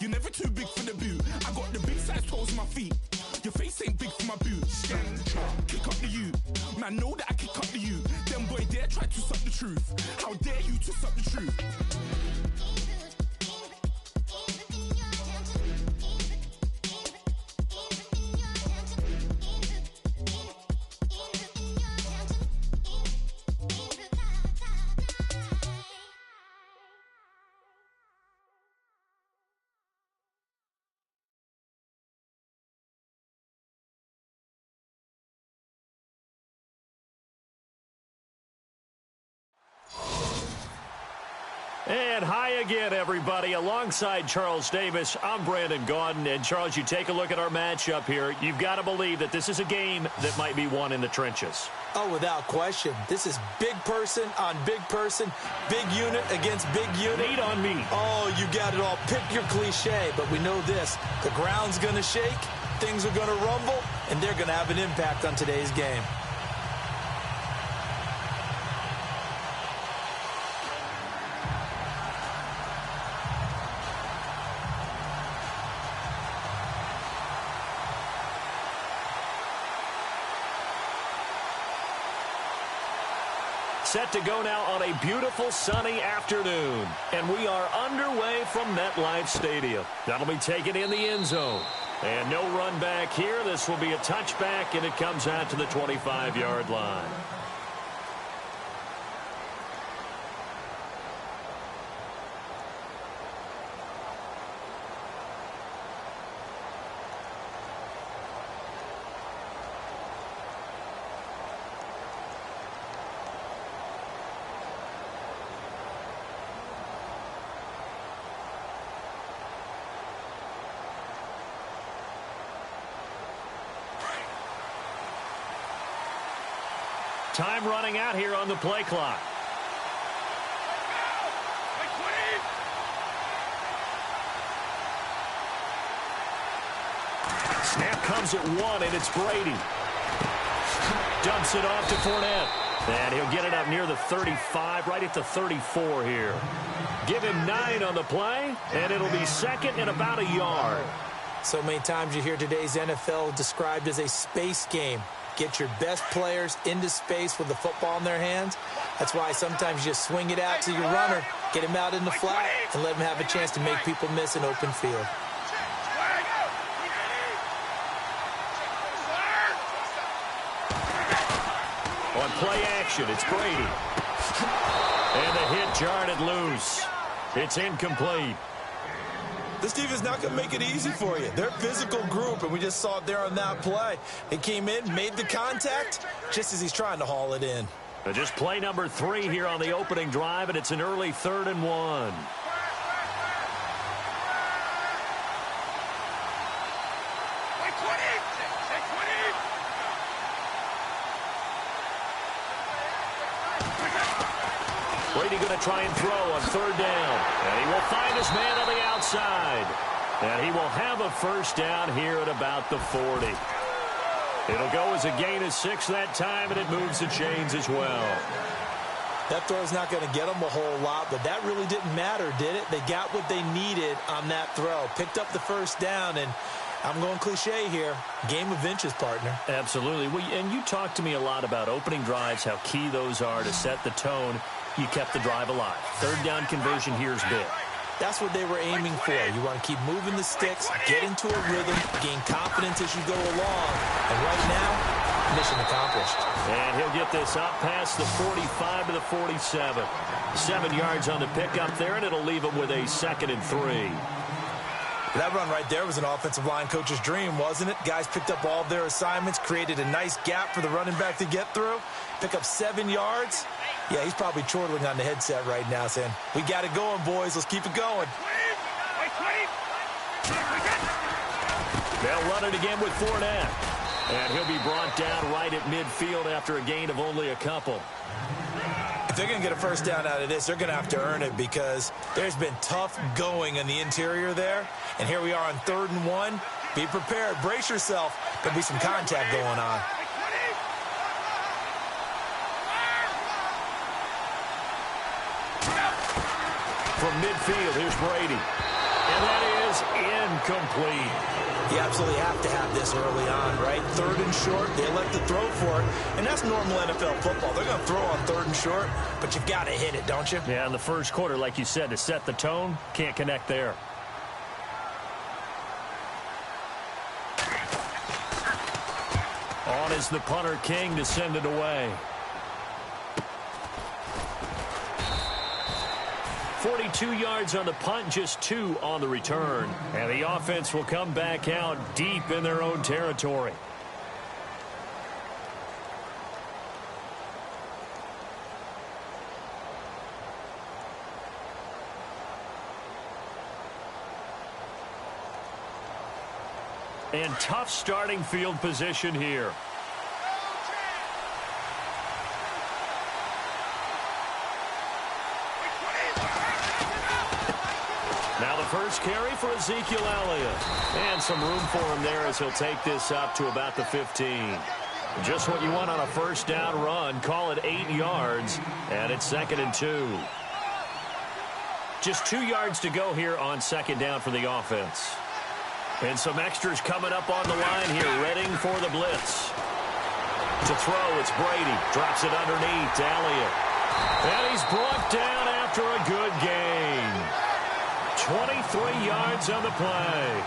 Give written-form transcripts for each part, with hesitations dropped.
You're never too big for the boot. I got the big size toes on my feet. Your face ain't big for my boots. Kick up the you. Man, know that I kick up the you. Them boy dare try to suck the truth. How dare you to suck the truth? And hi again, everybody. Alongside Charles Davis, I'm Brandon Gaudin. And, Charles, you take a look at our matchup here. You've got to believe that this is a game that might be won in the trenches. Oh, without question. This is big person on big person, big unit against big unit. Meat on meat. Oh, you got it all. Pick your cliche, but we know this. The ground's going to shake, things are going to rumble, and they're going to have an impact on today's game. Set to go now on a beautiful sunny afternoon. And we are underway from MetLife Stadium. That'll be taken in the end zone. And no run back here. This will be a touchback, and it comes out to the 25-yard line. Time running out here on the play clock. Snap comes at 1, and it's Brady. Dumps it off to Fournette. And he'll get it up near the 35, right at the 34 here. Give him 9 on the play, and it'll be second and about a yard. So many times you hear today's NFL described as a space game. Get your best players into space with the football in their hands. That's why sometimes you just swing it out to your runner, get him out in the flat, and let him have a chance to make people miss an open field. On play action, it's Brady. And the hit jarred it loose. It's incomplete. This defense not going to make it easy for you. They're a physical group, and we just saw it there on that play. It came in, made the contact, just as he's trying to haul it in. Just play number 3 here on the opening drive, and it's an early 3rd and 1. Brady going to try and throw on 3rd down. And he will find his man on the outside. And he will have a first down here at about the 40. It'll go as a gain of 6 that time, and it moves the chains as well. That throw's not going to get them a whole lot, but that really didn't matter, did it? They got what they needed on that throw. Picked up the first down, and I'm going cliche here. Game of inches, partner. Absolutely. Well, and you talked to me a lot about opening drives, how key those are to set the tone. You kept the drive alive. 3rd down conversion here is big. That's what they were aiming for. You want to keep moving the sticks, get into a rhythm, gain confidence as you go along. And right now, mission accomplished. And he'll get this up past the 45 to the 47. 7 yards on the pickup there, and it'll leave him with a 2nd and 3. That run right there was an offensive line coach's dream, wasn't it? Guys picked up all their assignments, created a nice gap for the running back to get through, pick up 7 yards. Yeah, he's probably chortling on the headset right now saying, we got it going, boys. Let's keep it going. They'll run it again with Fournette. And he'll be brought down right at midfield after a gain of only a couple. If they're going to get a first down out of this, they're going to have to earn it because there's been tough going in the interior there. And here we are on 3rd and 1. Be prepared. Brace yourself. There'll be some contact going on. From midfield, here's Brady. And that is incomplete. You absolutely have to have this early on, right? 3rd and short, they elect to throw for it, and that's normal NFL football. They're going to throw on 3rd and short, but you've got to hit it, don't you? Yeah, in the first quarter, like you said, to set the tone, can't connect there. On is the punter, King, to send it away. 42 yards on the punt, just 2 on the return. And the offense will come back out deep in their own territory. And tough starting field position here. Now the first carry for Ezekiel Elliott. And some room for him there as he'll take this up to about the 15. Just what you want on a first down run. Call it 8 yards. And it's 2nd and 2. Just 2 yards to go here on 2nd down for the offense. And some extras coming up on the line here, readying for the blitz. To throw, it's Brady. Drops it underneath to Elliott. And he's brought down after a good gain. 23 yards on the play.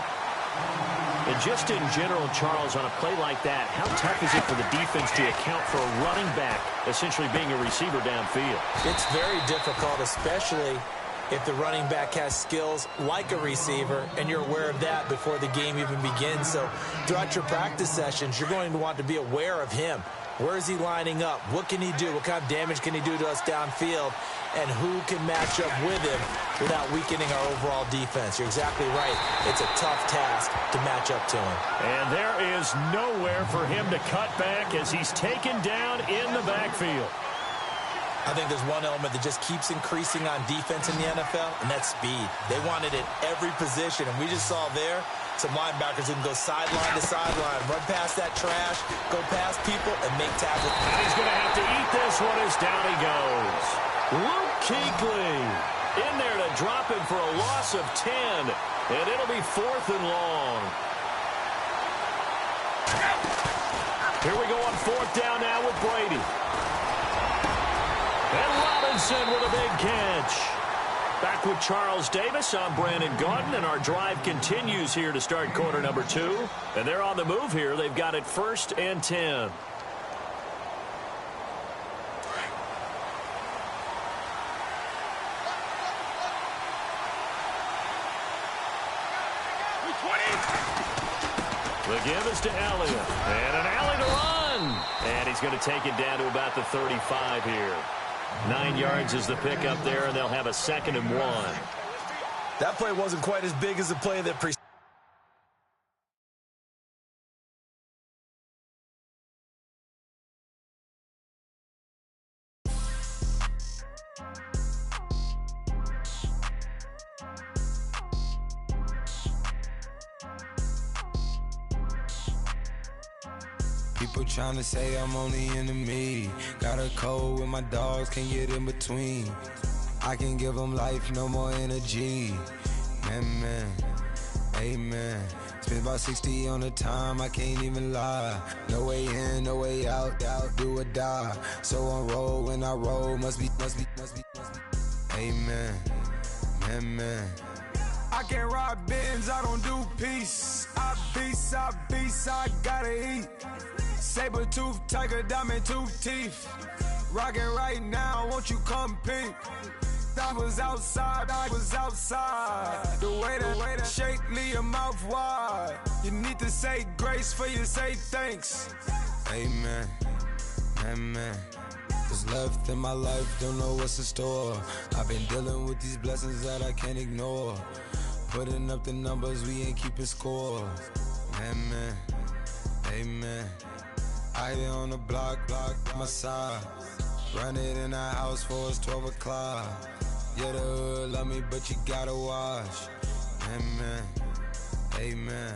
And just in general, Charles, on a play like that, how tough is it for the defense to account for a running back essentially being a receiver downfield? It's very difficult, especially if the running back has skills like a receiver, and you're aware of that before the game even begins. So throughout your practice sessions, you're going to want to be aware of him. Where is he lining up? What can he do? What kind of damage can he do to us downfield? And who can match up with him without weakening our overall defense? You're exactly right. It's a tough task to match up to him. And there is nowhere for him to cut back as he's taken down in the backfield. I think there's one element that just keeps increasing on defense in the NFL, and that's speed. They want it at every position, and we just saw there some linebackers who can go sideline to sideline, run past that trash, go past people, and make tackles. And he's going to have to eat this one as down he goes. Luke Kuechly in there to drop him for a loss of 10, and it'll be 4th and long. Here we go on 4th down now with Brady. And Robinson with a big catch. Back with Charles Davis, I'm Brandon Gaudin, and our drive continues here to start quarter number 2. And they're on the move here. They've got it 1st and 10. The give is to Elliott. And an alley to run. And he's going to take it down to about the 35 here. 9 yards is the pickup there, and they'll have a 2nd and 1. That play wasn't quite as big as the play that preceded. People tryna say I'm only enemy. Got a code with my dogs, can't get in between. I can give them life, no more energy. Man, amen. Spent about 60 on the time, I can't even lie. No way in, no way out, do or die. So on roll, when I roll, must be. Amen, man. I can't ride Benz, I don't do peace. I beast, I gotta eat. Saber tooth, tiger, diamond tooth teeth. Rockin' right now, won't you come peep? I was outside. The way that shake, leave your mouth wide. You need to say grace for you say thanks. Amen, What's left in my life, don't know what's in store. I've been dealing with these blessings that I can't ignore. Putting up the numbers, we ain't keeping score. Amen. I be on the block, my side. Run it in the house for us 12 o'clock. Yeah, the hood love me, but you gotta watch. Amen.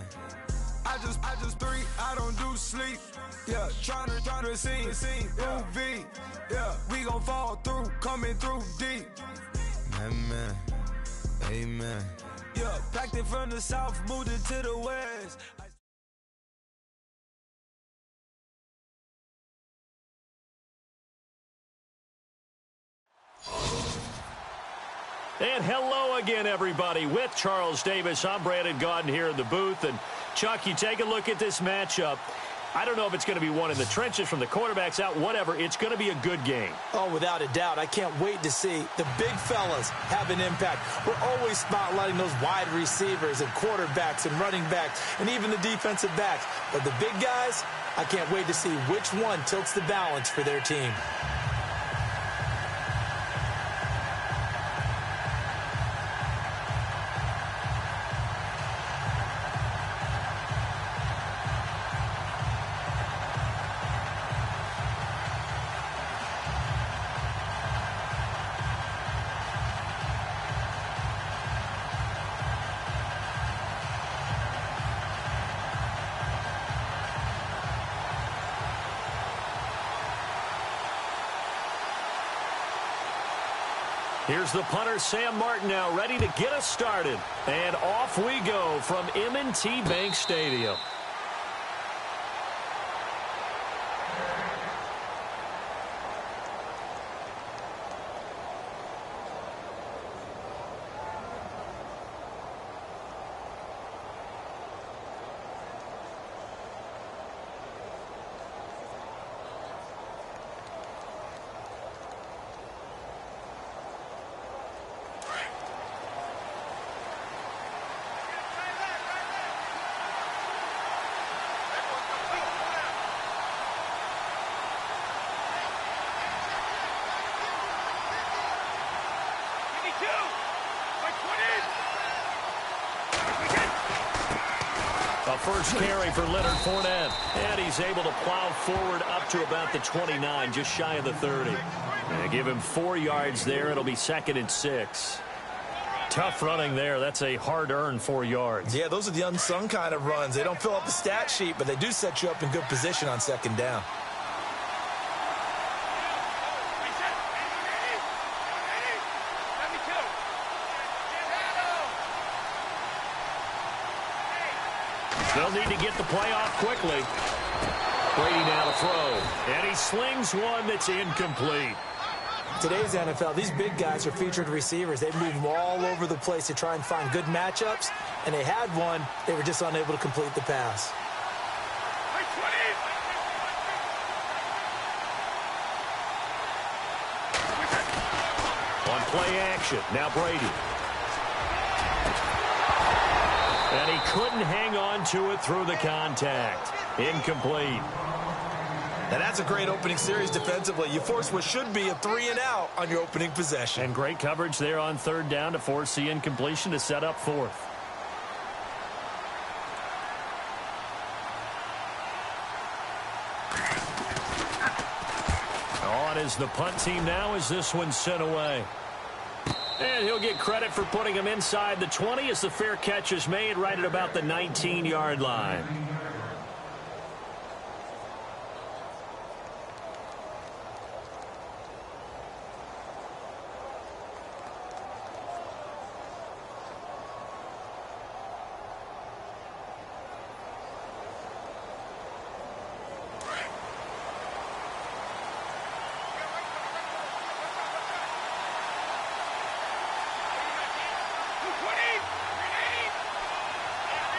I just three, I don't do sleep. Yeah, tryna see UV. Yeah, we gon' fall through, coming through deep. Amen. Yeah, packed it from the south, moved it to the west. And hello again, everybody. With Charles Davis, I'm Brandon Gaudin here in the booth. And, Chuck, you take a look at this matchup. I don't know if it's going to be one in the trenches from the quarterbacks out, whatever. It's going to be a good game. Oh, without a doubt. I can't wait to see the big fellas have an impact. We're always spotlighting those wide receivers and quarterbacks and running backs and even the defensive backs. But the big guys, I can't wait to see which one tilts the balance for their team. Here's the punter, Sam Martin, now ready to get us started. And off we go from M&T Bank Stadium. A first carry for Leonard Fournette. And he's able to plow forward up to about the 29, just shy of the 30. And give him 4 yards there. It'll be 2nd and 6. Tough running there. That's a hard-earned 4 yards. Yeah, those are the unsung kind of runs. They don't fill up the stat sheet, but they do set you up in good position on 2nd down. They'll need to get the play off quickly. Brady now to throw. And he slings one that's incomplete. Today's NFL, these big guys are featured receivers. They move them all over the place to try and find good matchups. And they had one. They were just unable to complete the pass. On play action, now Brady. And he couldn't hang on to it through the contact. Incomplete. Now that's a great opening series defensively. You force what should be a 3-and-out on your opening possession. And great coverage there on 3rd down to force the incompletion to set up 4th. On is the punt team now as this one's sent away. And he'll get credit for putting him inside the 20 as the fair catch is made right at about the 19-yard line.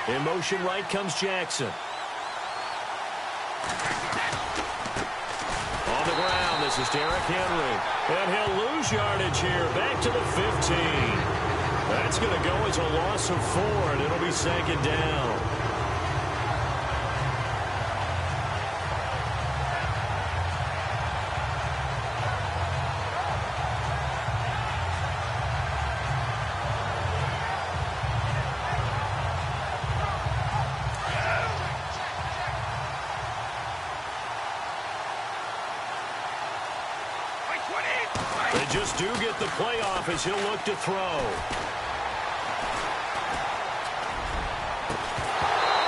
In motion right comes Jackson. On the ground, this is Derrick Henry. And he'll lose yardage here, back to the 15. That's going to go as a loss of 4, and it'll be 2nd down. They just do get the play off as he'll look to throw.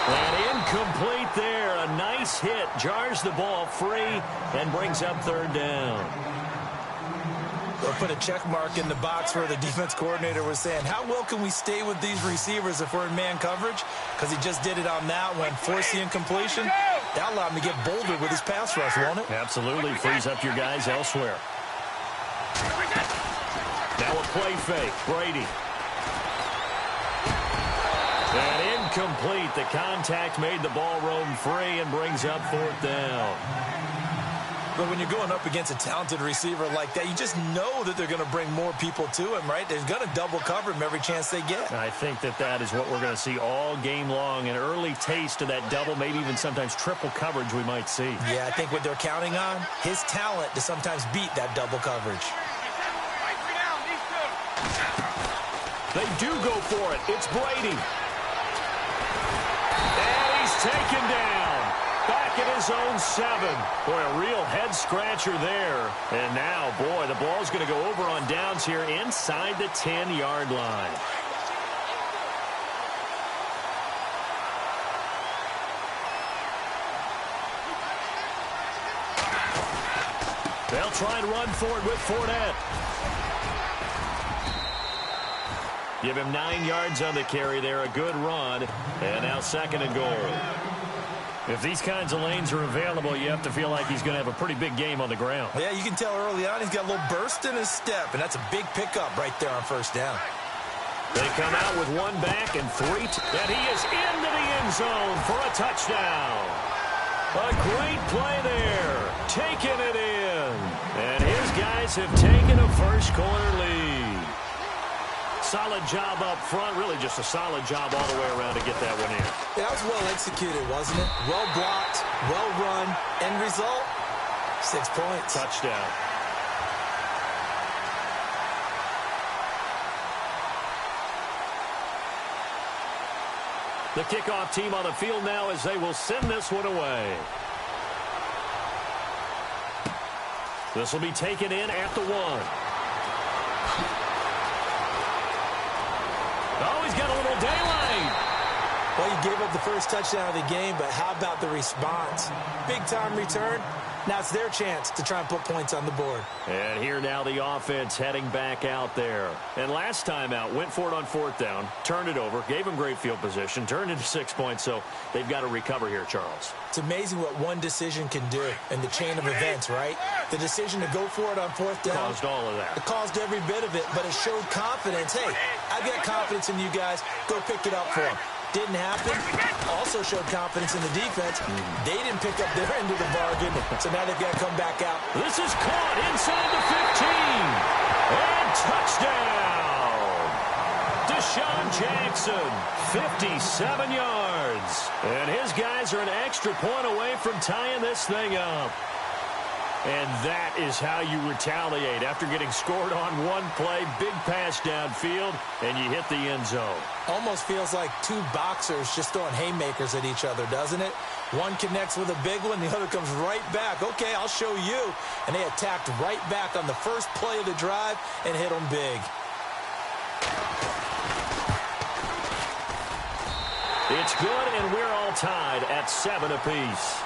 And incomplete there. A nice hit. Jars the ball free and brings up 3rd down. They'll put a check mark in the box where the defense coordinator was saying, how well can we stay with these receivers if we're in man coverage? Because he just did it on that one, forced the incompletion. That allowed him to get bolder with his pass rush, won't it? Absolutely. Frees up your guys elsewhere. Now a play fake. Brady. And incomplete. The contact made the ball roam free and brings up 4th down. But when you're going up against a talented receiver like that, you just know that they're going to bring more people to him, right? They're going to double cover him every chance they get. I think that is what we're going to see all game long. An early taste of that double, maybe even sometimes triple coverage we might see. Yeah, I think what they're counting on, his talent to sometimes beat that double coverage. They do go for it. It's Brady. And he's taken down. Back at his own 7. Boy, a real head-scratcher there. And now, boy, the ball's going to go over on downs here inside the 10-yard line. They'll try and run for it with Fournette. Give him 9 yards on the carry there. A good run. And now 2nd and goal. If these kinds of lanes are available, you have to feel like he's going to have a pretty big game on the ground. Yeah, you can tell early on he's got a little burst in his step, and that's a big pickup right there on 1st down. They come out with 1 back and 3. And he is into the end zone for a touchdown. A great play there. Taking it in. And his guys have taken a first-quarter lead. Solid job up front. Really just a solid job all the way around to get that one in. Yeah, that was well executed, wasn't it? Well blocked, well run. End result, 6 points. Touchdown. The kickoff team on the field now as they will send this one away. This will be taken in at the 1. Oh, he's got a little daylight. Well, you gave up the first touchdown of the game, but how about the response? Big-time return. Now it's their chance to try and put points on the board. And here now the offense heading back out there. And last time out, went for it on 4th down, turned it over, gave them great field position, turned into 6 points, so they've got to recover here, Charles. It's amazing what one decision can do in the chain of events, right? The decision to go for it on 4th down. Caused all of that. It caused every bit of it, but it showed confidence. Hey, I've got confidence in you guys. Go pick it up for them. Didn't happen. Also showed confidence in the defense. They didn't pick up their end of the bargain, so now they've got to come back out. This is caught inside the 15. And touchdown. Deshaun Jackson, 57 yards. And his guys are an extra point away from tying this thing up. And that is how you retaliate after getting scored on one play, big pass downfield, and you hit the end zone. Almost feels like 2 boxers just throwing haymakers at each other, doesn't it? One connects with a big one, the other comes right back. Okay, I'll show you. And they attacked right back on the first play of the drive and hit them big. It's good, and we're all tied at 7 apiece.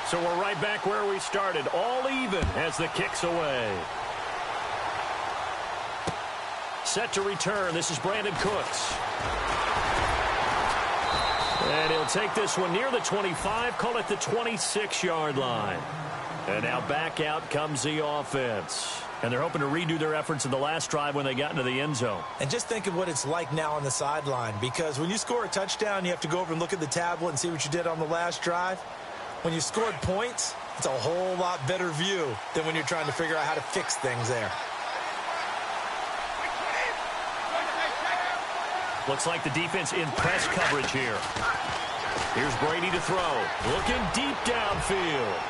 So we're right back where we started, all even as the kick's away. Set to return, this is Brandon Cooks. And he'll take this one near the 25, call it the 26-yard line. And now back out comes the offense. And they're hoping to redo their efforts in the last drive when they got into the end zone. And just think of what it's like now on the sideline, because when you score a touchdown, you have to go over and look at the tablet and see what you did on the last drive. When you scored points, it's a whole lot better view than when you're trying to figure out how to fix things there. Looks like the defense in press coverage here. Here's Brady to throw. Looking deep downfield.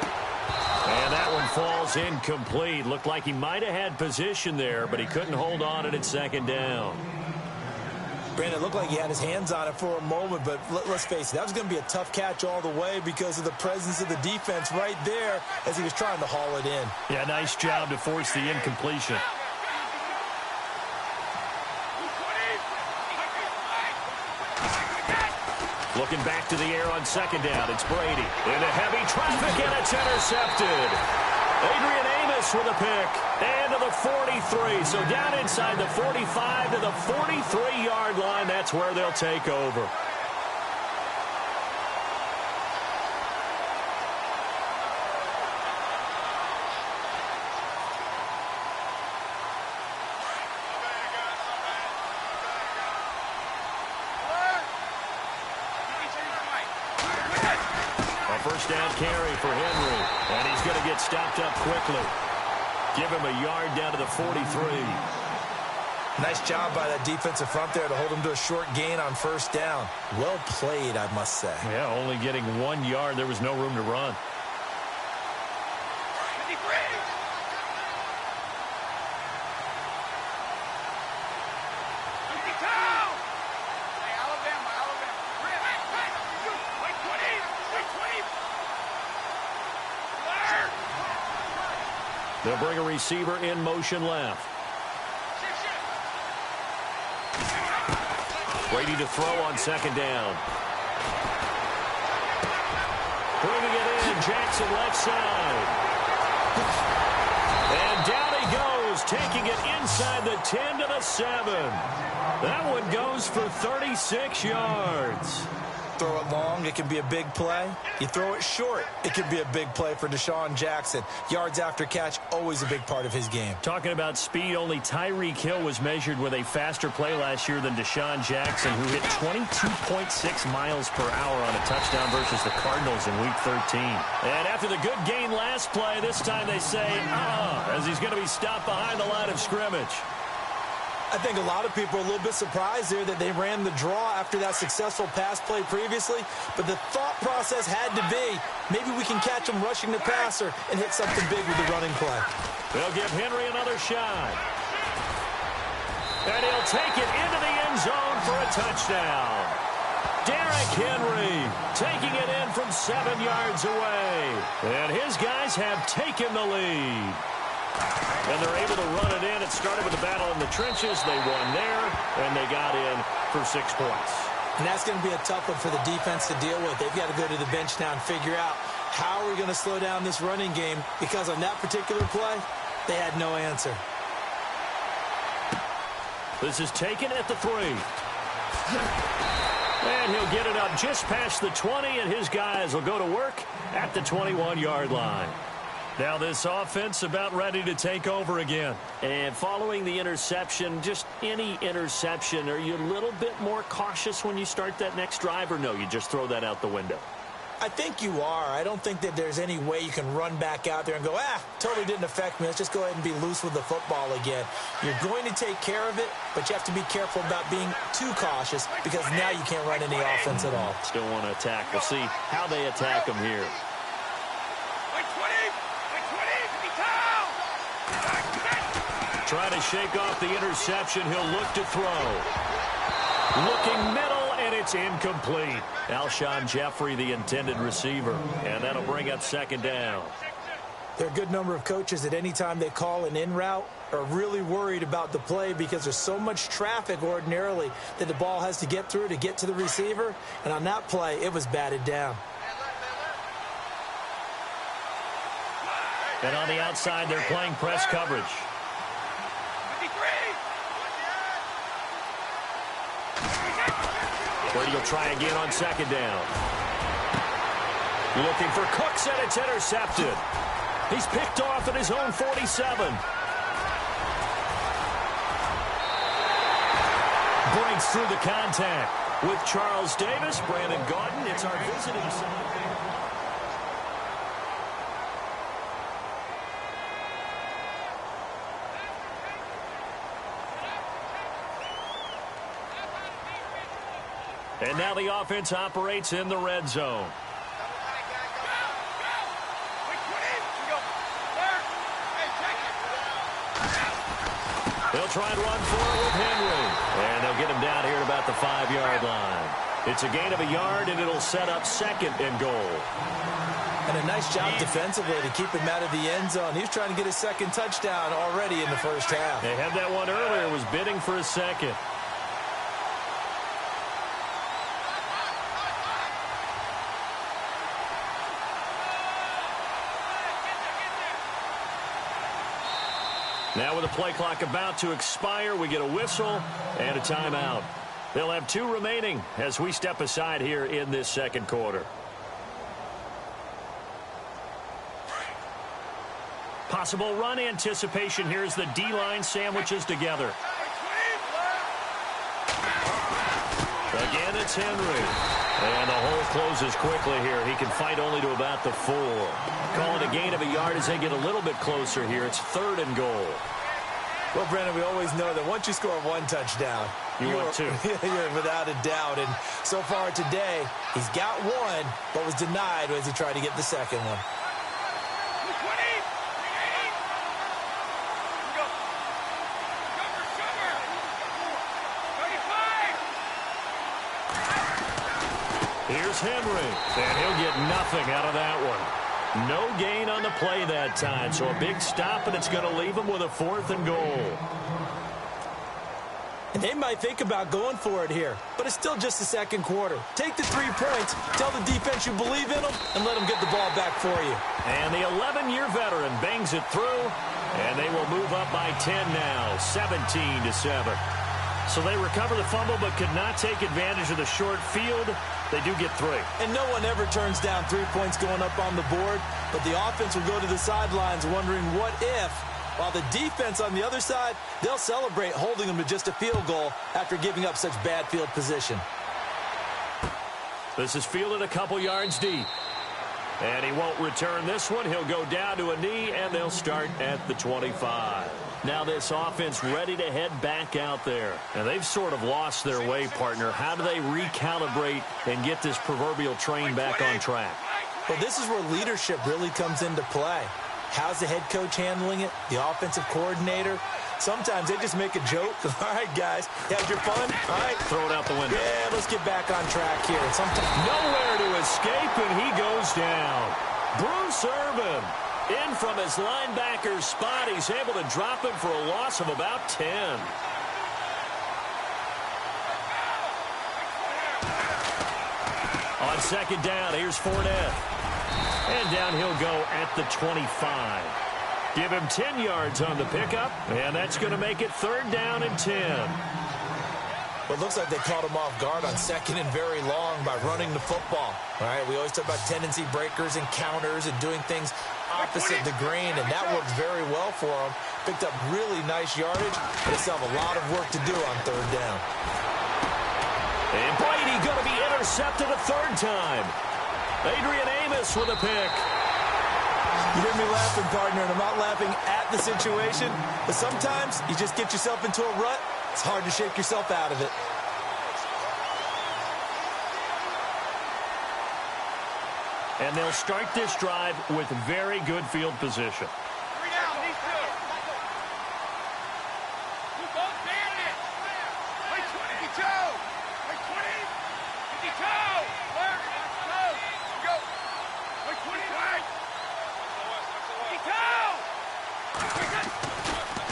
And that one falls incomplete. Looked like he might have had position there, but he couldn't hold on at 2nd down. Brandon, it looked like he had his hands on it for a moment, but let's face it, that was going to be a tough catch all the way because of the presence of the defense right there as he was trying to haul it in. Yeah, nice job to force the incompletion. Looking back to the air on second down, it's Brady. Into heavy traffic, and it's intercepted. Adrian Amos with a pick. And to the 43. So down inside the 45 to the 43-yard line. That's where they'll take over. First down carry for Henry, and he's going to get stopped up quickly. Give him a yard down to the 43. Nice job by that defensive front there to hold him to a short gain on first down. Well played, I must say. Yeah, only getting 1 yard. There was no room to run. They'll bring a receiver in motion left. Brady to throw on second down. Bringing it in, Jackson left side. And down he goes, taking it inside the 10 to the 7. That one goes for 36 yards. Throw it long, it can be a big play. You throw it short, it can be a big play for Deshaun Jackson. Yards after catch, always a big part of his game. Talking about speed, only Tyreek Hill was measured with a faster play last year than Deshaun Jackson, who hit 22.6 miles per hour on a touchdown versus the Cardinals in Week 13. And after the good gain last play, this time they say, as he's going to be stopped behind the line of scrimmage. I think a lot of people are a little bit surprised there that they ran the draw after that successful pass play previously, but the thought process had to be, maybe we can catch him rushing the passer and hit something big with the running play. They'll give Henry another shot. And he'll take it into the end zone for a touchdown. Derrick Henry taking it in from 7 yards away. And his guys have taken the lead. And they're able to run it in. It started with a battle in the trenches. They won there, and they got in for 6 points. And that's going to be a tough one for the defense to deal with. They've got to go to the bench now and figure out how are we going to slow down this running game, because on that particular play, they had no answer. This is taken at the 3. And he'll get it up just past the 20, and his guys will go to work at the 21-yard line. Now this offense about ready to take over again. And following the interception, just any interception, are you a little bit more cautious when you start that next drive, or no, you just throw that out the window? I think you are. I don't think that there's any way you can run back out there and go, totally didn't affect me. Let's just go ahead and be loose with the football again. You're going to take care of it, but you have to be careful about being too cautious, because now you can't run any offense at all. Still want to attack. We'll see how they attack them here. Trying to shake off the interception. He'll look to throw. Looking middle, and it's incomplete. Alshon Jeffrey, the intended receiver. And that'll bring up second down. There are a good number of coaches that any time they call an in route are really worried about the play, because there's so much traffic ordinarily that the ball has to get through to get to the receiver. And on that play, it was batted down. And on the outside, they're playing press coverage. Brady will try again on second down. Looking for Cooks, and it's intercepted. He's picked off at his own 47. Breaks through the contact. With Charles Davis, Brandon Gaudin, it's our visiting side. And now the offense operates in the red zone. They'll try and run for it with Henry. And they'll get him down here at about the 5-yard line. It's a gain of a yard, and it'll set up 2nd and goal. And a nice job defensively to keep him out of the end zone. He was trying to get his 2nd touchdown already in the first half. They had that one earlier, was bidding for a 2nd. Now with the play clock about to expire, we get a whistle and a timeout. They'll have 2 remaining as we step aside here in this 2nd quarter. Possible run anticipation here as the D-line sandwiches together. Again, it's Henry. And the hole closes quickly here. He can fight only to about the 4. Call it a gain of a yard as they get a little bit closer here. It's 3rd and goal. Well, Brandon, we always know that once you score 1 touchdown, you're 2. You're without a doubt. And so far today, he's got 1, but was denied as he tried to get the 2nd one. Here's Henry, and he'll get nothing out of that one. No gain on the play that time, so a big stop, and it's going to leave him with a 4th and goal. And they might think about going for it here, but it's still just the 2nd quarter. Take the 3 points, tell the defense you believe in them, and let them get the ball back for you. And the 11-year veteran bangs it through, and they will move up by 10 now, 17-7. So they recover the fumble but could not take advantage of the short field. They do get 3. And no one ever turns down 3 points going up on the board, but the offense will go to the sidelines wondering what if, while the defense on the other side, they'll celebrate holding them to just a field goal after giving up such bad field position. This is fielded a couple yards deep. And he won't return this one. He'll go down to a knee, and they'll start at the 25. Now this offense ready to head back out there. And they've sort of lost their way, partner. How do they recalibrate and get this proverbial train back on track? Well, this is where leadership really comes into play. How's the head coach handling it? The offensive coordinator? Sometimes they just make a joke. All right, guys, had your fun? All right. Throw it out the window. Yeah, let's get back on track here. Sometimes nowhere to escape, and he goes down. Bruce Irvin in from his linebacker spot. He's able to drop him for a loss of about 10. On 2nd down, here's Fournette. And down he'll go at the 25. Give him 10 yards on the pickup, and that's going to make it 3rd down and 10. Well, it looks like they caught him off guard on 2nd and very long by running the football. All right, we always talk about tendency breakers and counters and doing things opposite the grain, and that worked very well for him. Picked up really nice yardage, but they still have a lot of work to do on 3rd down. And Brady going to be intercepted a 3rd time. Adrian Amos with a pick. You hear me laughing, partner, and I'm not laughing at the situation, but sometimes you just get yourself into a rut. It's hard to shake yourself out of it. And they'll start this drive with very good field position.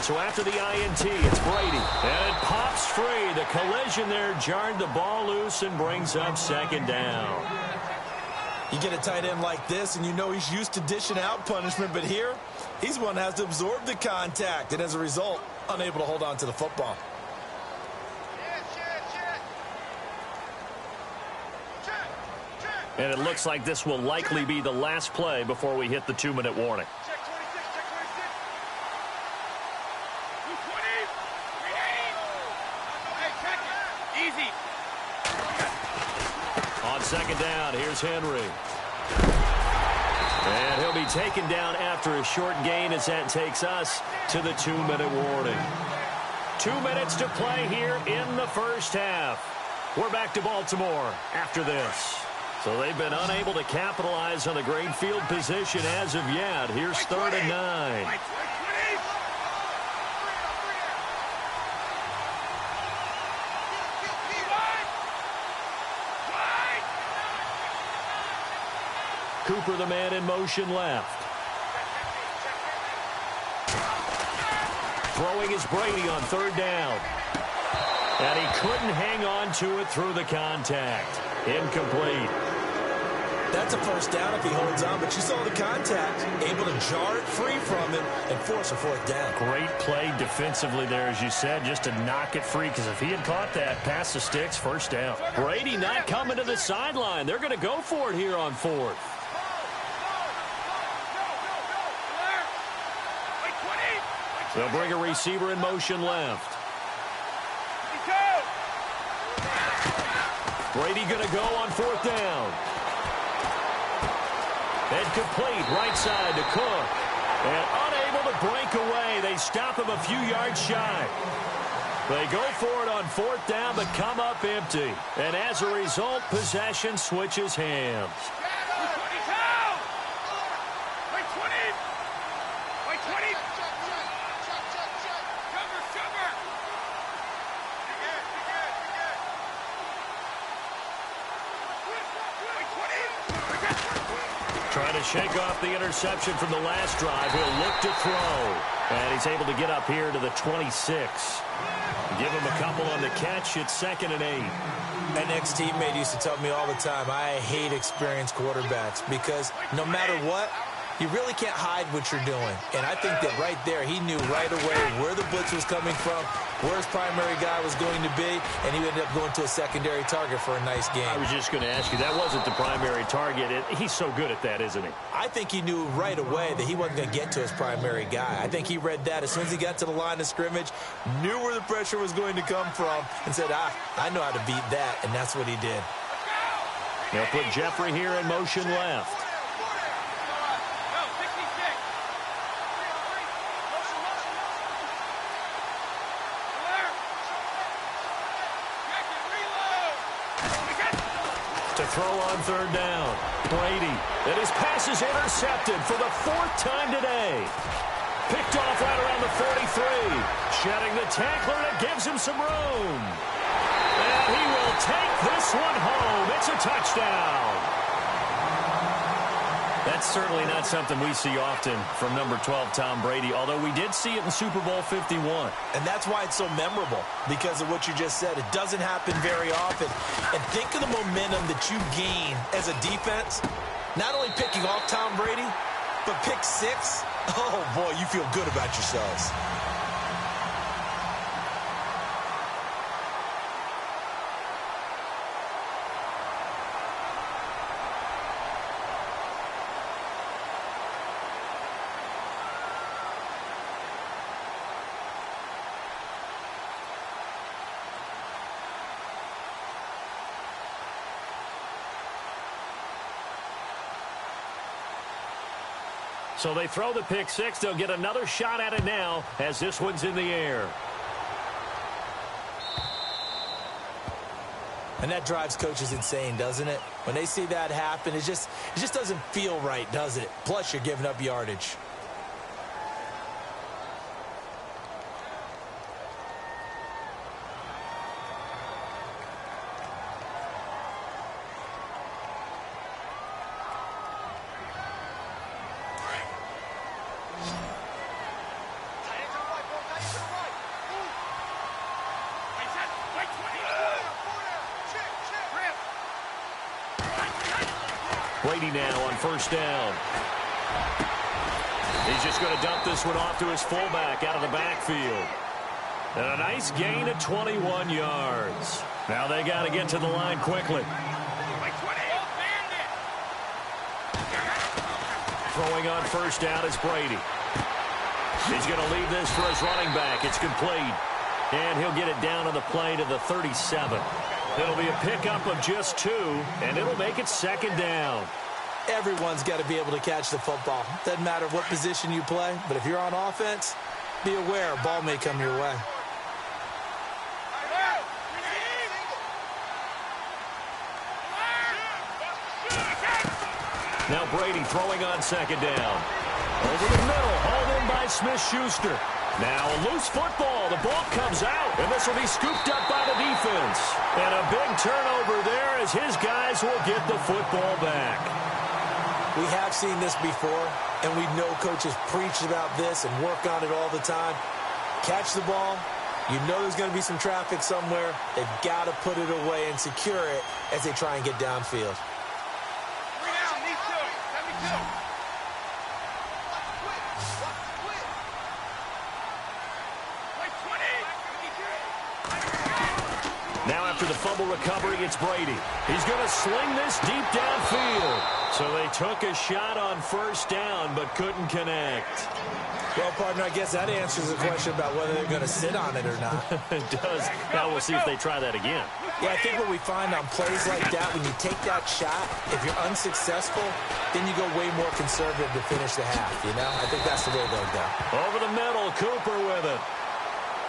So after the INT, it's Brady. And it pops free. The collision there jarred the ball loose and brings up 2nd down. You get a tight end like this, and you know he's used to dishing out punishment, but here, he's one that has to absorb the contact, and as a result, unable to hold on to the football. And it looks like this will likely be the last play before we hit the 2-minute warning. On 2nd down, here's Henry. And he'll be taken down after a short gain as that takes us to the 2-minute warning. 2 minutes to play here in the first half. We're back to Baltimore after this. So they've been unable to capitalize on a great field position as of yet. Here's 3rd and 9. Cooper, the man in motion left. Throwing is Brady on third down. And he couldn't hang on to it through the contact. Incomplete. That's a first down if he holds on, but you saw the contact. Able to jar it free from him and force a fourth down. Great play defensively there, as you said, just to knock it free, because if he had caught that, past the sticks, first down. Brady not coming to the sideline. They're going to go for it here on fourth. They'll bring a receiver in motion left. Brady going to go on fourth down. And complete, right side to Cook. And unable to break away. They stop him a few yards shy. They go for it on fourth down, but come up empty. And as a result, possession switches hands. Trying to shake off the interception from the last drive. He'll look to throw. And he's able to get up here to the 26. Give him a couple on the catch. It's 2nd and 8. An ex-teammate used to tell me all the time, I hate experienced quarterbacks because no matter what, you really can't hide what you're doing. And I think that right there, he knew right away where the blitz was coming from, where his primary guy was going to be, and he ended up going to a secondary target for a nice game. I was just going to ask you, that wasn't the primary target. He's so good at that, isn't he? I think he knew right away that he wasn't going to get to his primary guy. I think he read that as soon as he got to the line of scrimmage, knew where the pressure was going to come from, and said, I know how to beat that, and that's what he did. They'll put Jeffrey here in motion left. To throw on third down. Brady. And his pass is intercepted for the 4th time today. Picked off right around the 43. Shedding the tackler, and it gives him some room. And he will take this one home. It's a touchdown. That's certainly not something we see often from number 12, Tom Brady, although we did see it in Super Bowl 51. And that's why it's so memorable, because of what you just said. It doesn't happen very often. And think of the momentum that you gain as a defense, not only picking off Tom Brady, but pick 6. Oh, boy, you feel good about yourselves. So they throw the pick 6. They'll get another shot at it now as this one's in the air. And that drives coaches insane, doesn't it? When they see that happen, it just doesn't feel right, does it? Plus, you're giving up yardage. Brady now on first down. He's just going to dump this one off to his fullback out of the backfield. And a nice gain of 21 yards. Now they got to get to the line quickly. Throwing on first down is Brady. He's going to leave this for his running back. It's complete. And he'll get it down on the play to the 37. It'll be a pickup of just 2, and it'll make it 2nd down. Everyone's got to be able to catch the football. Doesn't matter what position you play, but if you're on offense, be aware a ball may come your way. Now Brady throwing on 2nd down. Over the middle, hauled in by Smith-Schuster. Now a loose football. The ball comes out, and this will be scooped up by the defense. And a big turnover there as his guys will get the football back. We have seen this before, and we know coaches preach about this and work on it all the time. Catch the ball. You know there's going to be some traffic somewhere. They've got to put it away and secure it as they try and get downfield. Now after the fumble recovery, it's Brady. He's going to sling this deep downfield. So they took a shot on first down but couldn't connect. Well, partner, I guess that answers the question about whether they're going to sit on it or not. It does. Now we'll see if they try that again. Yeah, I think what we find on plays like that, when you take that shot, if you're unsuccessful, then you go way more conservative to finish the half, you know? I think that's the way they'll go. Over the middle, Cooper with it.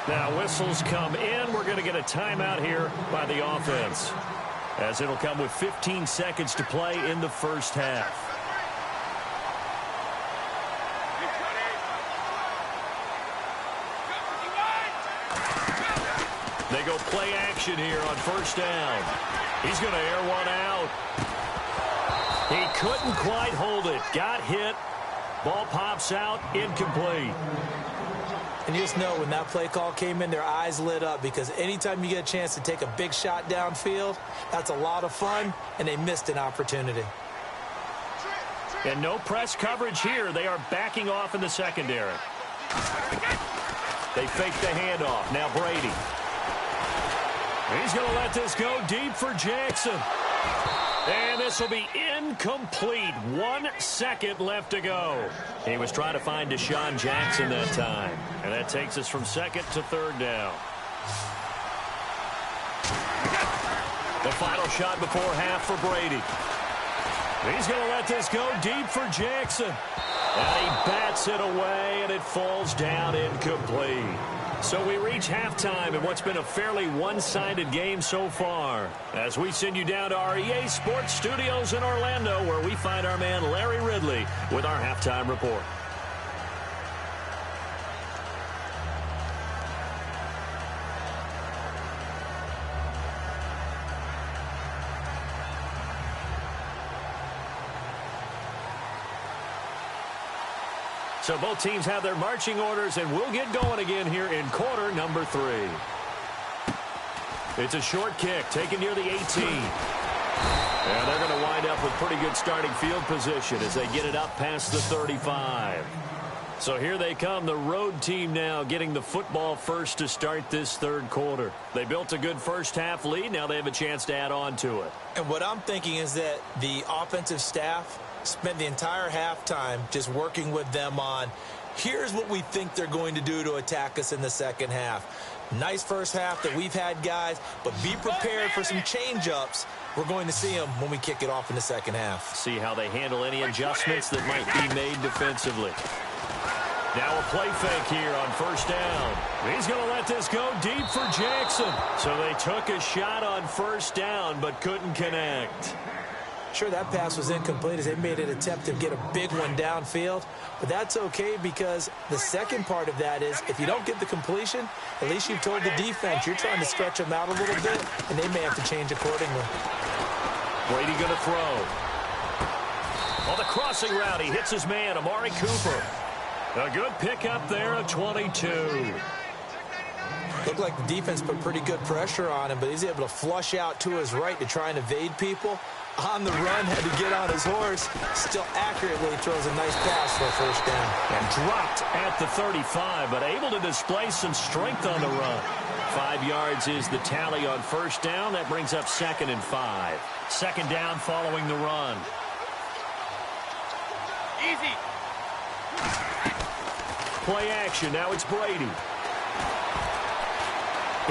Now whistles come in. We're going to get a timeout here by the offense, as it'll come with 15 seconds to play in the first half. They go play action here on first down. He's going to air one out. He couldn't quite hold it. Got hit. Ball pops out. Incomplete. And you just know when that play call came in, their eyes lit up, because anytime you get a chance to take a big shot downfield, that's a lot of fun, and they missed an opportunity. And no press coverage here. They are backing off in the secondary. They fake the handoff. Now Brady. He's going to let this go deep for Jackson. And this will be incomplete. 1 second left to go. He was trying to find Deshaun Jackson that time. And that takes us from second to third down. The final shot before half for Brady. He's going to let this go deep for Jackson. And he bats it away, and it falls down incomplete. So we reach halftime in what's been a fairly one-sided game so far, as we send you down to our EA Sports Studios in Orlando, where we find our man Larry Ridley with our halftime report. So both teams have their marching orders, and we'll get going again here in quarter number 3. It's a short kick taken near the 18. And they're going to wind up with pretty good starting field position as they get it up past the 35. So here they come, the road team now getting the football first to start this third quarter. They built a good first half lead. Now they have a chance to add on to it. And what I'm thinking is that the offensive staff spent the entire halftime just working with them on, here's what we think they're going to do to attack us in the second half. Nice first half that we've had, guys, but be prepared for some change-ups. We're going to see them when we kick it off in the second half. See how they handle any adjustments that might be made defensively. Now a play fake here on first down. He's going to let this go deep for Jackson. So they took a shot on first down but couldn't connect. Sure, that pass was incomplete as they made an attempt to get a big one downfield, but that's okay, because the second part of that is if you don't get the completion, at least you've told the defense you're trying to stretch them out a little bit, and they may have to change accordingly. Brady going to throw. On the crossing route, he hits his man, Amari Cooper. A good pickup there at 22. Looked like the defense put pretty good pressure on him, but he's able to flush out to his right to try and evade people. On the run, had to get on his horse. Still accurately throws a nice pass for a first down. And dropped at the 35, but able to display some strength on the run. 5 yards is the tally on first down. That brings up 2nd and 5. Second down following the run. Easy. Play action. Now it's Brady.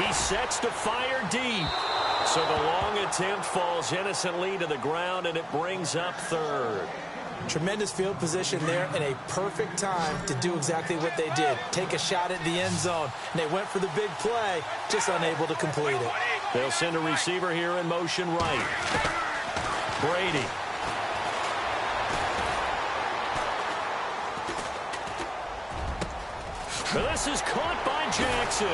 He sets to fire deep. So the long attempt falls innocently to the ground, and it brings up third. Tremendous field position there, and a perfect time to do exactly what they did. Take a shot at the end zone, and they went for the big play, just unable to complete it. They'll send a receiver here in motion right. Brady. This is caught by Jackson.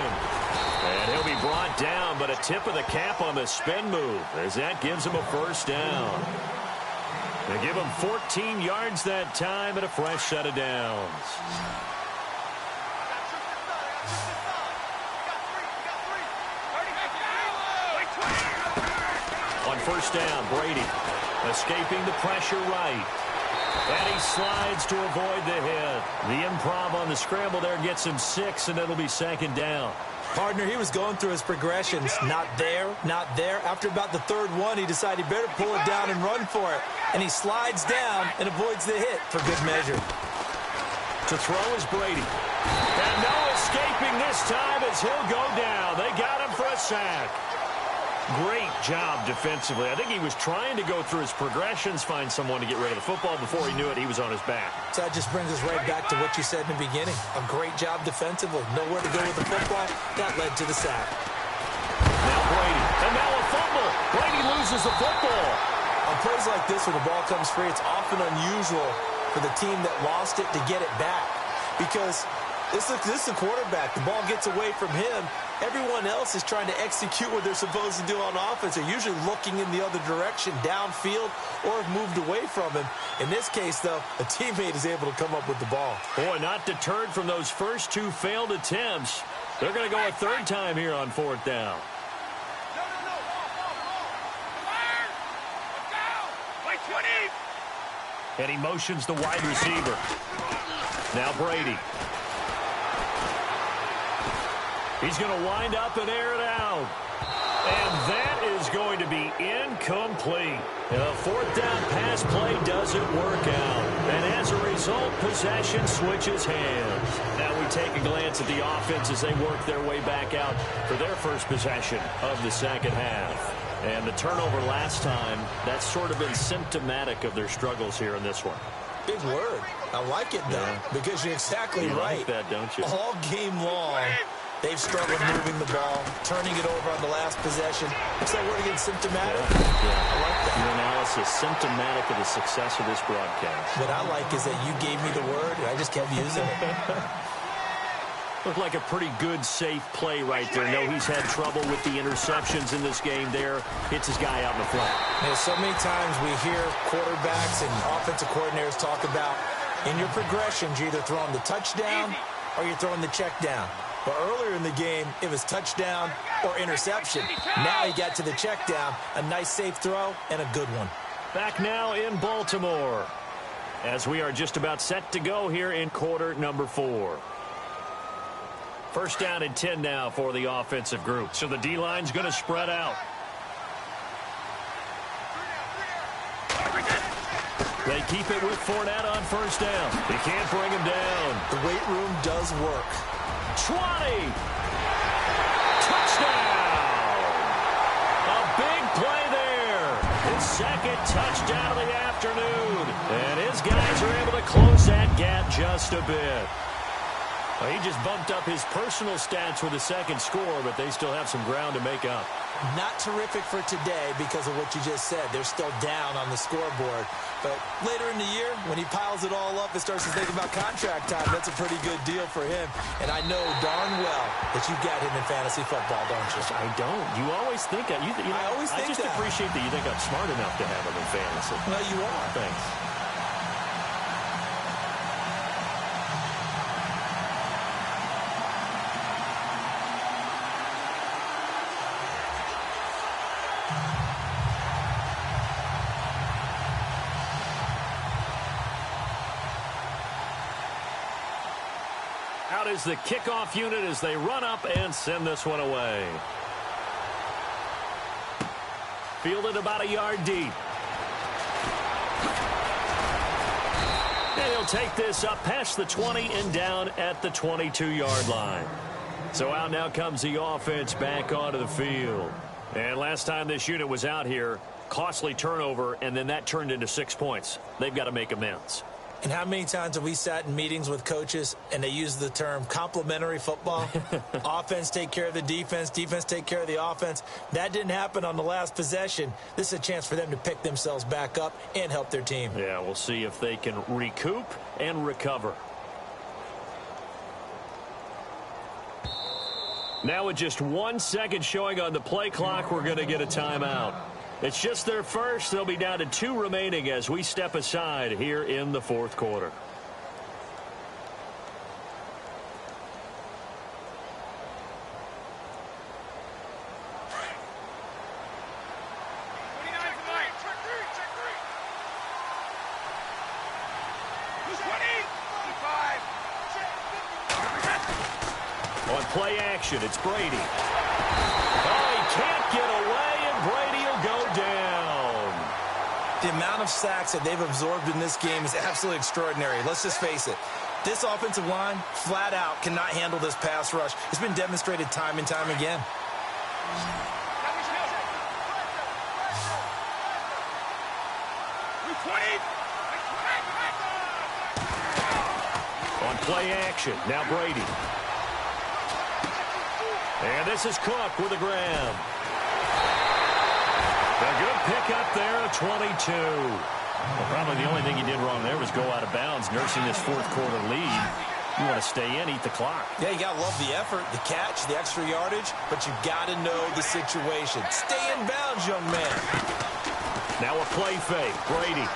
And he'll be brought down, but a tip of the cap on the spin move, as that gives him a first down. They give him 14 yards that time and a fresh set of downs. On first down, Brady escaping the pressure right. And he slides to avoid the hit. The improv on the scramble there gets him 6, and it'll be second down. Partner, he was going through his progressions. Not there, not there. After about the third one, he decided he better pull it down and run for it. And he slides down and avoids the hit for good measure. To throw is Brady. And no escaping this time as he'll go down. They got him for a sack. Great job defensively. I think he was trying to go through his progressions, find someone to get rid of the football. Before he knew it, he was on his back. So that just brings us right back to what you said in the beginning. A great job defensively. Nowhere to go with the football. That led to the sack. Now Brady. And now a fumble. Brady loses the football. On plays like this, when the ball comes free, it's often unusual for the team that lost it to get it back. Because this is the quarterback. The ball gets away from him. Everyone else is trying to execute what they're supposed to do on offense. They're usually looking in the other direction, downfield, or have moved away from him. In this case, though, a teammate is able to come up with the ball. Boy, not deterred from those first 2 failed attempts. They're going to go a third time here on fourth down. And he motions the wide receiver. Now Brady. He's going to wind up and air it out. And that is going to be incomplete. A fourth down pass play doesn't work out. And as a result, possession switches hands. Now we take a glance at the offense as they work their way back out for their first possession of the second half. And the turnover last time, that's sort of been symptomatic of their struggles here in this one. Big word. I like it, though, because you're exactly right. Like that, don't you? All game long, they've struggled moving the ball, turning it over on the last possession. What's that word again? Symptomatic? Yeah. I like that. Your analysis, symptomatic of the success of this broadcast. What I like is that you gave me the word, and I just kept using it. Looked like a pretty good, safe play right there. No, he's had trouble with the interceptions in this game there. Hits his guy out in the front. So many times we hear quarterbacks and offensive coordinators talk about in your progressions, you're either throwing the touchdown or you're throwing the check down. But earlier in the game, it was touchdown or interception. Now he got to the check down, a nice safe throw, and a good one. Back now in Baltimore as we are just about set to go here in quarter number 4. First down and 10 now for the offensive group. So the D-line's going to spread out. They keep it with Fournette on first down. He can't bring him down. The weight room does work. 20. Touchdown. A big play there. His second touchdown of the afternoon. And his guys are able to close that gap just a bit. Well, he just bumped up his personal stats with a second score, but they still have some ground to make up. Not terrific for today because of what you just said. They're still down on the scoreboard. But later in the year, when he piles it all up and starts to think about contract time, that's a pretty good deal for him. And I know darn well that you've got him in fantasy football, don't you? I don't. You always think that. I just appreciate that you think I'm smart enough to have him in fantasy. Well, you are. Thanks. Out is the kickoff unit as they run up and send this one away. Fielded about a yard deep. And he'll take this up past the 20 and down at the 22-yard line. So out now comes the offense back onto the field. And last time this unit was out here, costly turnover, and then that turned into 6 points. They've got to make amends. And how many times have we sat in meetings with coaches and they use the term complementary football? Offense take care of the defense, defense take care of the offense. That didn't happen on the last possession. This is a chance for them to pick themselves back up and help their team. Yeah, we'll see if they can recoup and recover. Now with just 1 second showing on the play clock, we're going to get a timeout. It's just their first. They'll be down to 2 remaining as we step aside here in the fourth quarter. On play action, it's Brady. Oh, he can't get away, and Brady will go down. The amount of sacks that they've absorbed in this game is absolutely extraordinary. Let's just face it. This offensive line, flat out, cannot handle this pass rush. It's been demonstrated time and time again. On play action, now Brady. And this is Cook with a grab. A good pickup there at 22. Well, probably the only thing he did wrong there was go out of bounds, nursing this fourth quarter lead. You want to stay in, eat the clock. Yeah, you got to love the effort, the catch, the extra yardage, but you got to know the situation. Stay in bounds, young man. Now a play fake. Brady.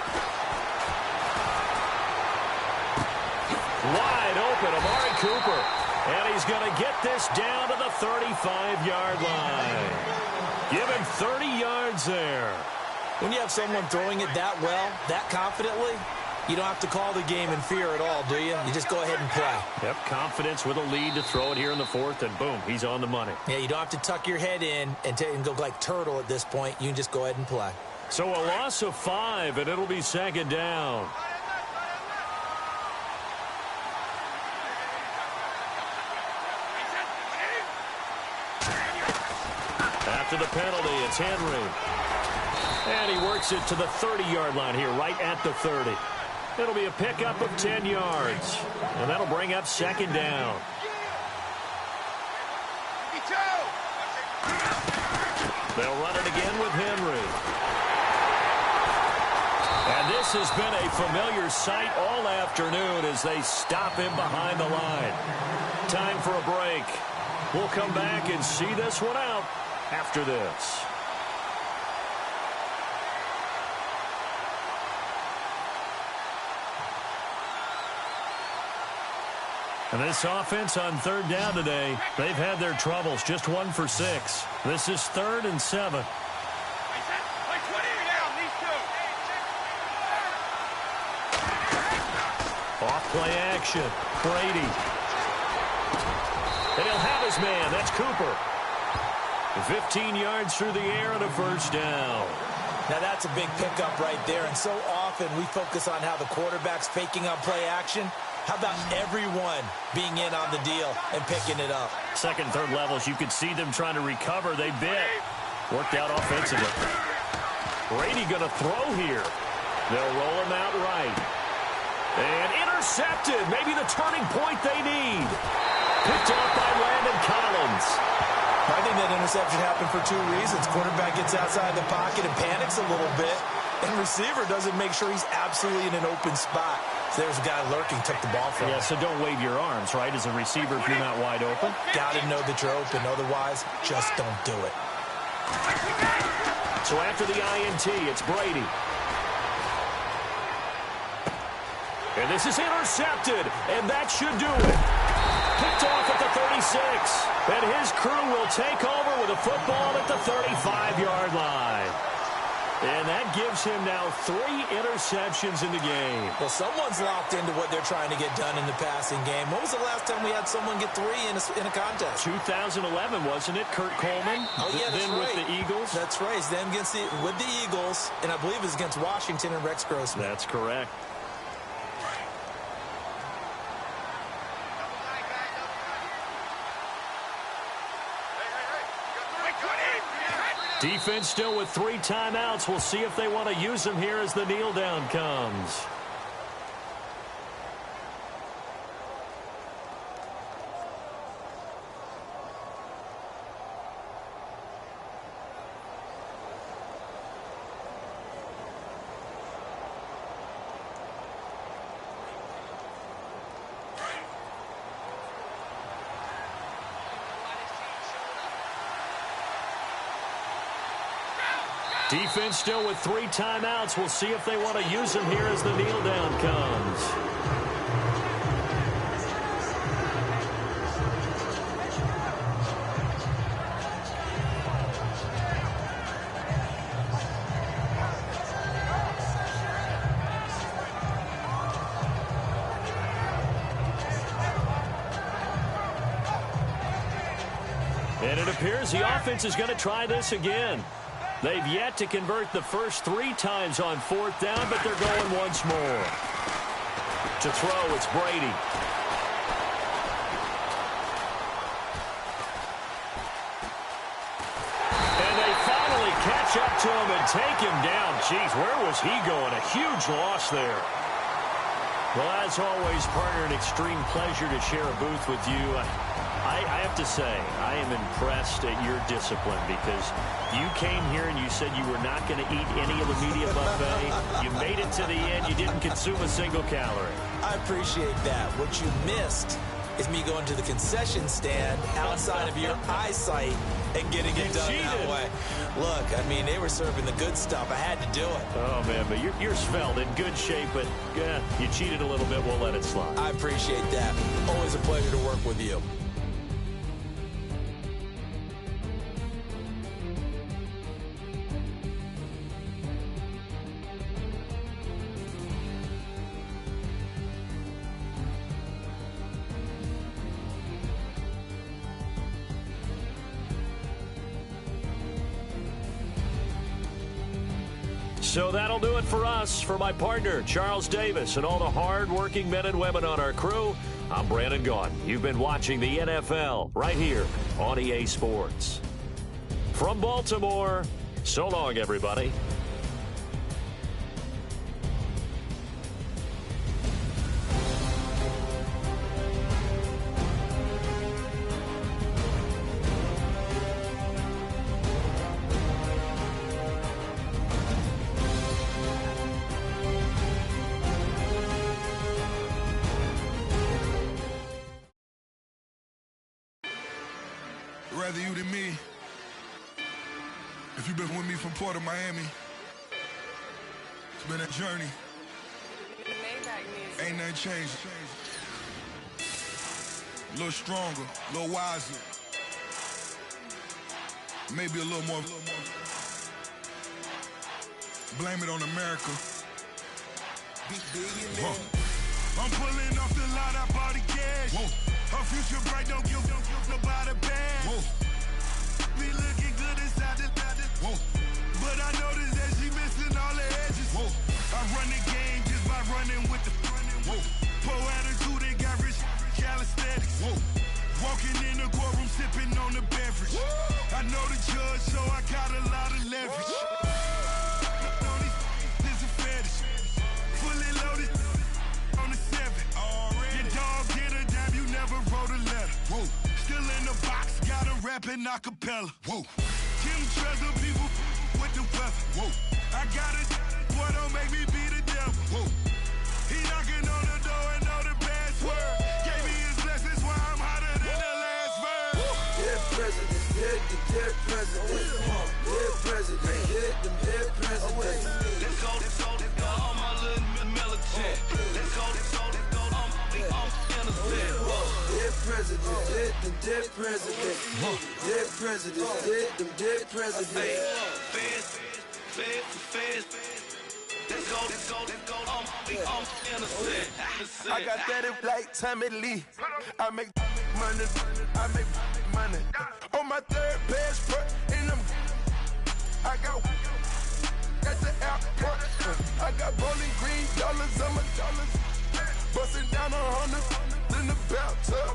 Wide open, Amari Cooper. And he's going to get this down to the 35-yard line. Give him 30 yards there. When you have someone throwing it that well, that confidently, you don't have to call the game in fear at all, do you? You just go ahead and play. Yep, confidence with a lead to throw it here in the fourth, and boom, he's on the money. Yeah, you don't have to tuck your head in and go like turtle at this point. You can just go ahead and play. So a loss of 5, and it'll be second down. After the penalty, it's Henry. And he works it to the 30-yard line here, right at the 30. It'll be a pickup of 10 yards. And that'll bring up second down. They'll run it again with Henry. And this has been a familiar sight all afternoon as they stop him behind the line. Time for a break. We'll come back and see this one out after this. And this offense on third down today, they've had their troubles. Just 1 for 6. This is 3rd and 7. Off play action. Brady. And he'll have his man. That's Cooper. 15 yards through the air and a first down. Now that's a big pickup right there, and so often we focus on how the quarterback's faking on play action. How about everyone being in on the deal and picking it up? Second, third levels, you could see them trying to recover. They bit. Worked out offensively. Brady going to throw here. They'll roll him out right. And intercepted. Maybe the turning point they need. Picked off by Landon Collins. I think that interception happened for 2 reasons. Quarterback gets outside the pocket and panics a little bit, and receiver doesn't make sure he's absolutely in an open spot. So there's a guy lurking, took the ball from him. Yeah, so don't wave your arms, right, as a receiver if you're not wide open. Got to know that you're open. Otherwise, just don't do it. So after the INT, it's Brady. And this is intercepted, and that should do it. Picked off at the 36, and his crew will take over with a football at the 35-yard line. And that gives him now 3 interceptions in the game. Well, someone's locked into what they're trying to get done in the passing game. When was the last time we had someone get 3 in a contest? 2011, wasn't it? Kurt Coleman. Oh, yeah, that's then right. with the Eagles. That's right. Then with the Eagles, and I believe it was against Washington and Rex Grossman. That's correct. Defense still with 3 timeouts. We'll see if they want to use them here as the kneel down comes. Defense still with 3 timeouts. We'll see if they want to use them here as the kneel down comes. And it appears the offense is going to try this again. They've yet to convert the first 3 times on 4th down, but they're going once more. To throw, it's Brady. And they finally catch up to him and take him down. Jeez, where was he going? A huge loss there. Well, as always, partner, an extreme pleasure to share a booth with you. I have to say, I am impressed at your discipline because you came here and you said you were not going to eat any of the media buffet. You made it to the end. You didn't consume a single calorie. I appreciate that. What you missed is me going to the concession stand outside of your eyesight and getting it done that way. Look, I mean, they were serving the good stuff. I had to do it. Oh, man, but you're svelte, in good shape, but you cheated a little bit. We'll let it slide. I appreciate that. Always a pleasure to work with you. So that'll do it for us. For my partner, Charles Davis, and all the hard-working men and women on our crew, I'm Brandon Gaudin. You've been watching the NFL right here on EA Sports. From Baltimore, so long, everybody. Rather you than me. If you've been with me from Port of Miami, it's been a journey. Ain't nothing changed. A little stronger, a little wiser. Maybe a little more. Blame it on America. I'm pulling off the lot, I bought the cash. Whoa. Her future bright, don't give nobody bad. Whoa. Be looking good inside the whoa. But I noticed that she missing all the edges. Whoa. I run the game just by running with the whoa. Poor attitude, they got rich calisthenics. Whoa. Walking in the courtroom, sipping on the beverage. Whoa. I know the judge, so I got a lot of leverage. This is a fetish. Fully loaded on the 7. Your dog get a dime, you never wrote a letter. Whoa. Still in the box, gotta rap it acapella. Whoa. Kim Treasure, people with the weapon. Whoa. I got it, boy, don't make me be the devil. Whoa. He knocking on the door and know the password. Gave me his blessings while I'm hotter than the last verse. Dead presidents, dead presidents. Dead presidents, dead presidents. Let's go, all my little militant. Let's go, Dead presidents, dead presidents. Dead presidents, dead presidents. Feds. Let's go, I'm innocent. I got that like Tommy Lee. I make money. On my third passport, and I got at the airport. I got bowling green dollars on my dollars. Busting down 100 in the bathtub.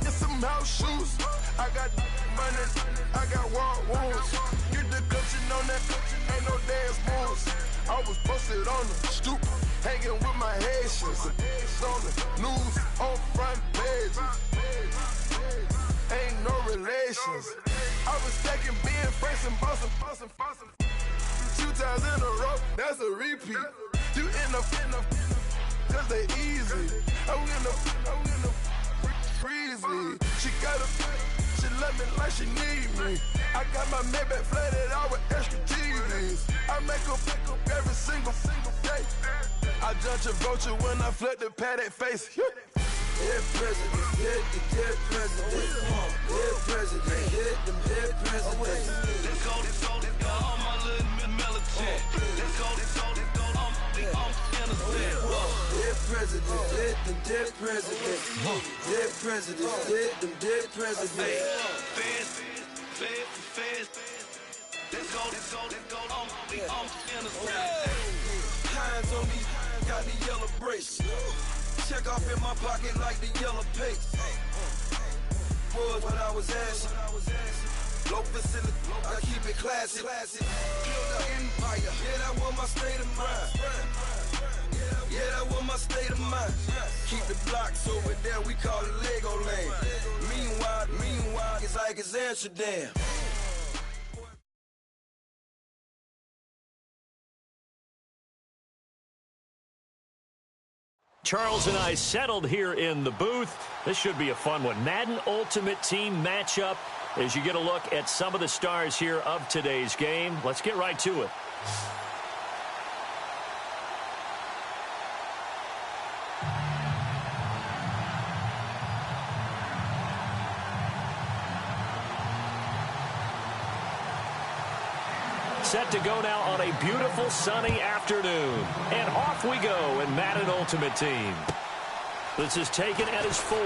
Get some house shoes. I got money. I got war wounds. Get the coaching on that. Ain't no dance moves. I was posted on the stoop, hanging with my Haitians. On the news, on front pages. Ain't no relations. I was stacking being first and bossing. 2 times in a row, that's a repeat. You end up, cause they easy. I'm in the freezy. She love me like she need me. I got my Maybach flooded out with extra cheese. I make her pick up every single day. I judge a vulture when I flip the paddock face. Dead president, hit the dead president. Dead president, hit them dead president. Let's go, all my little militant. Let's go, I'm innocent. Dead president, hit them dead president. Dead president, hit them dead president. Feds. Let's go, I'm innocent. Hands on me, got the yellow brace. Check off in my pocket like the yellow paste. Was what I was asking. Low facility, I keep it classy. Build an empire, yeah, that was my state of mind. Yeah, that was my state of mind. Keep the blocks over there, we call it Lego Land. Meanwhile, it's like it's Amsterdam. Charles and I settled here in the booth. This should be a fun one. Madden Ultimate Team matchup as you get a look at some of the stars here of today's game. Let's get right to it. Set to go now on a beautiful sunny afternoon. And off we go in Madden Ultimate Team. This is taken at his 4.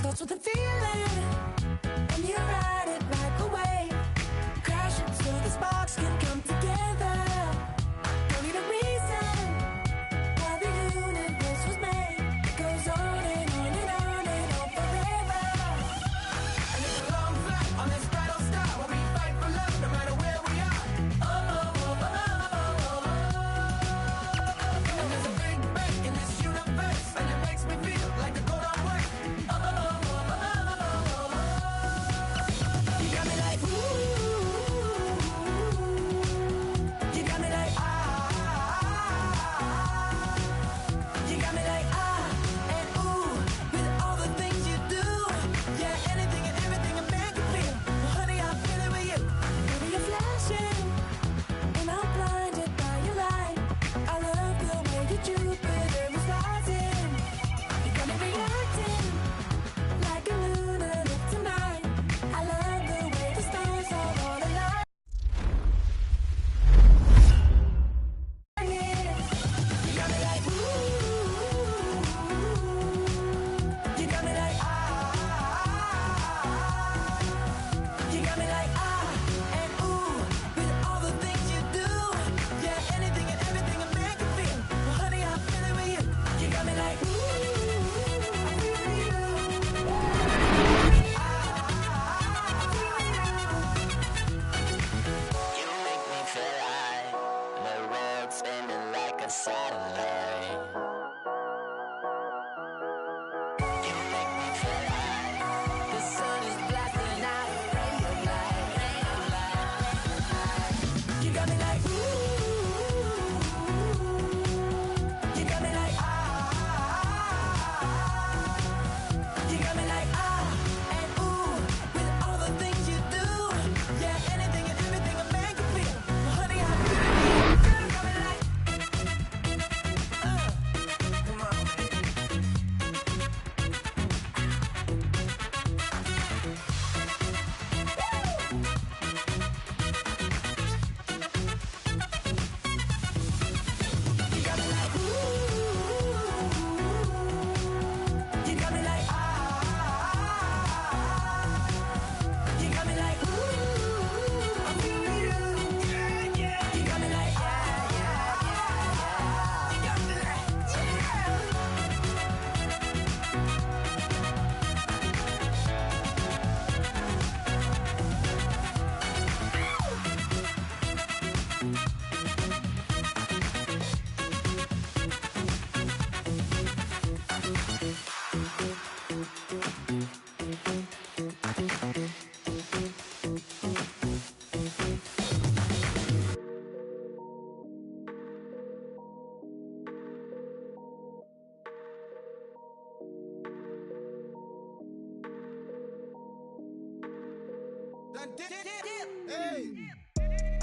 That's what the feeling, and you ride it right away. Crashing so the sparks can come together. Don't need a reason why the universe was made. It goes on and on and on and on forever. And it's a long flight on this battle star where we fight for love no matter where we are. And there's a big bang in this universe, and it makes me feel like the gold I work. You got me like, ooh. You got me like, You got me like, and ooh. With all the things you do. Yeah, anything and everything a man can feel. Well, honey, I'm feeling with you. Baby, you're flashing, and I'm blinded by your light. I love the way you Jupiter is rising. You got me reacting like a lunatic tonight. I love the way the stars are all alive. You got me like, ooh. You got me like, You got me like, and ooh. With all the things you do. Yeah, anything and everything a man can feel. Well, honey, I'm feeling with you. You got me like, ooh. I feel you. You make me feel like the world's spinning like a satellite. You make me feel like the sun is blasting out a ray of light. You got me like, ooh. You got me like, You got me like, and ooh. With all the things you do. Yeah, anything and everything a man can feel. Well, honey, I'm feeling you. You got me like, come on.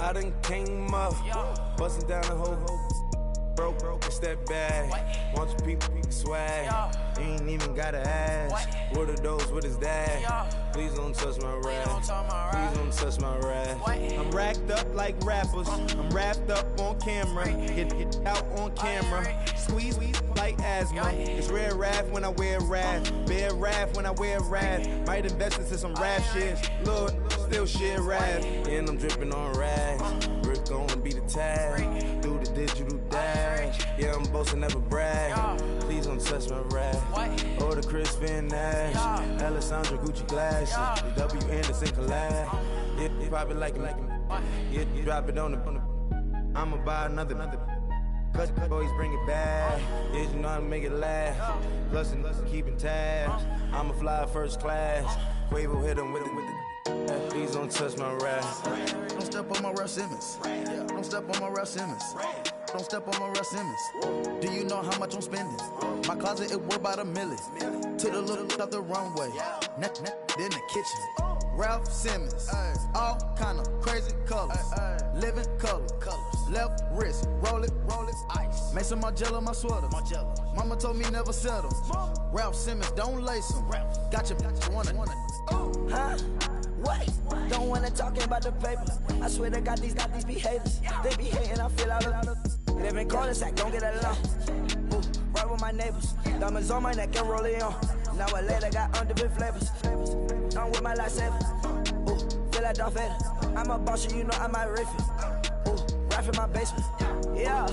I done came up, bustin' down the whole broke, it's that bad. Want your people swag, you ain't even gotta ask. What are those, what is that? Please don't touch my rap, please don't touch my rap. I'm racked up like rappers, I'm wrapped up on camera, hit out on camera, squeeze like asthma. It's rare wrath when I wear wrath, bare wrath when I wear wrath. Might invest into some rap shit, Lord, still shit rap. And I'm dripping on rags, Rick gonna be the tag, do the digital dash. Yeah, I'm boasting, never brag. Please don't touch my rap. Or the Chris Van Nash, Alessandra Gucci glasses, the W Anderson collab. Yeah, you probably like it. Yeah, you drop it on the. I'ma buy another. Cause boys bring it back. Yeah, you know how to make it laugh. Plus and keeping tabs. I'ma fly first class. Quavo hit him with the. Please don't touch my rap. Don't step on my Ralph Simmons. Don't step on my Ralph Simmons. Don't step on my Ralph Simmons. Do you know how much I'm spending? My closet is worth about $1 million. To the little of the runway. Then the kitchen. Ralph Simmons. All kind of crazy colors. Living colors. Left wrist. Roll it. Ice. Make some Margiela my sweater. Mama told me never settle. Ralph Simmons, don't lace him. Got your wanna. Huh? Wait, don't wanna talk about the paper. I swear to God, these be haters. They be hating, I feel out of. Live in cul-de-sac, don't get along. Ooh, right with my neighbors. Diamonds on my neck and roll it on. Now I later got underbid flavors. I'm with my lifesaver. Ooh, feel like Darth Vader. I'm a boss, you know I might riff it. Ooh, right in my basement. Yeah.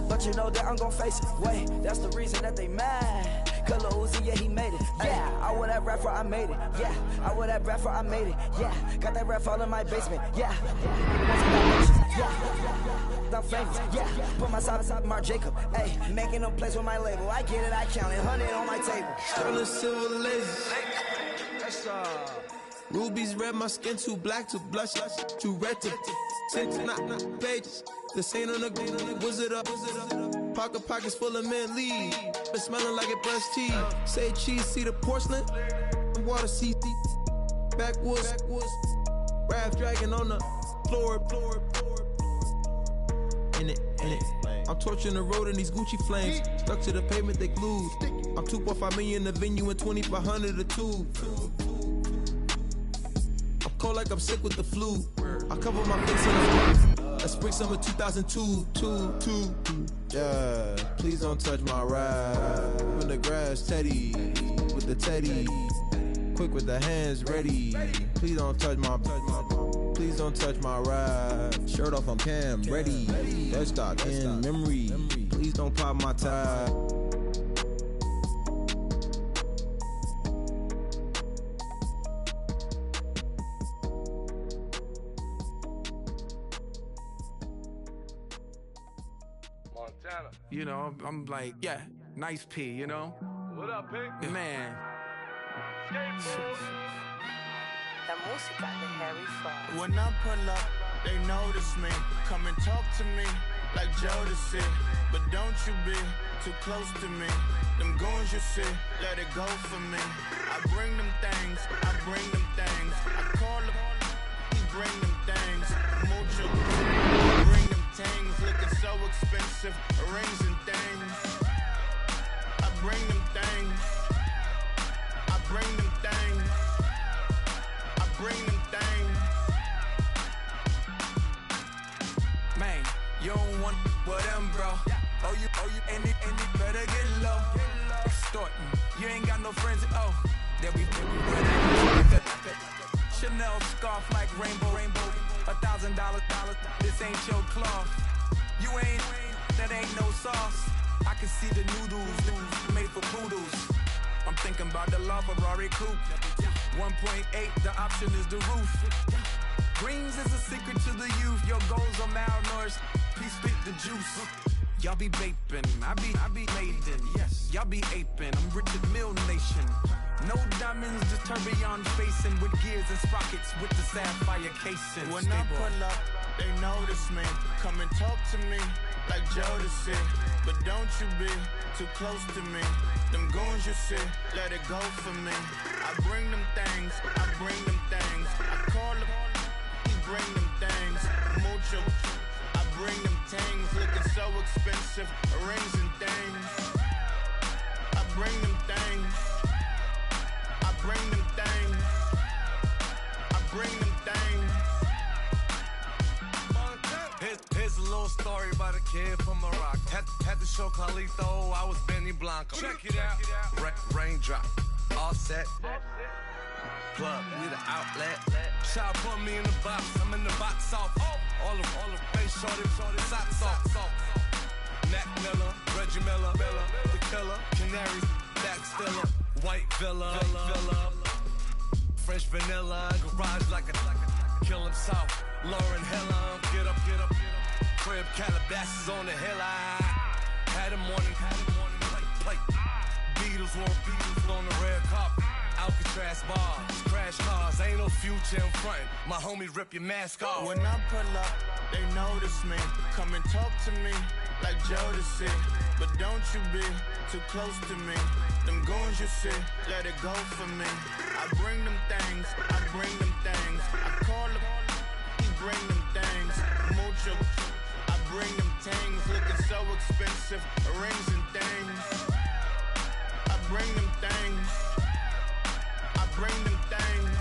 But you know that I'm gon' face it. Wait, that's the reason that they mad. Color Uzi, yeah, he made it. Yeah, I wear that rapper, I made it. Yeah, I wear that rapper, I made it. Yeah, got that rap all in my basement. Yeah, I'm famous. Yeah, put my side Mark Jacob. Hey, making no place with my label. I get it, I count it. 100 on my table. Sterling silver laser. Rubies red, my skin too black to blush, too red to six, not pages. This ain't on the wizard up. Pockets full of mint leaves. Been smelling like it brushed teeth. Say cheese, see the porcelain. Water, see backwoods. Raft dragging on the floor. In it. I'm torching the road in these Gucci flames. Stuck to the pavement, they glued. I'm 2.5 million the venue and 2,500 a tube. I'm cold like I'm sick with the flu. I cover my face in the that's spring summer 2002. Yeah, please don't touch my ride. In the grass, Teddy, with the Teddy. Quick with the hands ready. Please don't touch my ride. Shirt off on cam, ready. Dead stock in memory. Please don't pop my tie. You know, I'm like, yeah, nice P, you know? What up, Pink? Man. When I pull up, they notice me. Come and talk to me like Jodeci. But don't you be too close to me. Them goons you see, let it go for me. I bring them things, I call them, he bring them things. Mucho, bring them things. Looking so expensive, rings and things. I bring them things. I bring them things. I bring them things. Man, you don't want with them, bro. Oh, you, and it better get low. Extorting, you ain't got no friends. Oh, they'll be Chanel scarf like rainbow. $1,000. This ain't your cloth. You ain't, that ain't no sauce. I can see the noodles made for poodles. I'm thinking about the law Ferrari coupe. 1.8, the option is the roof. Greens is a secret to the youth. Your goals are malnourished. Please spit the juice. Y'all be vaping, I be laden. Yes, y'all be aping. I'm Richard Mill Nation. No diamonds, just tourbillon facing with gears and sprockets with the sapphire casing. When I pull up, they notice me. Come and talk to me like Jodeci. But don't you be too close to me. Them goons you see, let it go for me. I bring them things, I bring them things. I call them, he bring them things. Mucho, I bring them things. Looking so expensive, rings and things. I bring them things. I bring them things. I bring them things. Here's a little story about a kid from Morocco. Had to show Carlito I was Benny Blanco. Check it out. Raindrop, offset. Plug, need an outlet. Shot put me in the box. I'm in the box off. All the face shorty, socks off. Mac Miller, Reggie Miller, the killer, Canaries, back stiller, white villa, French vanilla, garage like a kill him soft. Lauren Hiller, get up. Crib Calabasas on the hill. I had him morning, plate. Beatles on the red carpet. Alcatraz bars, crash cars, ain't no future in front. My homies rip your mask off. When I pull up, they notice me. Come and talk to me like Jodeci. But don't you be too close to me. Them goons you see, let it go for me. I bring them things, I bring them things. I call them, he bring them things. Mucho, I bring them things. Looking so expensive, rings and things. I bring them things. I bring them things.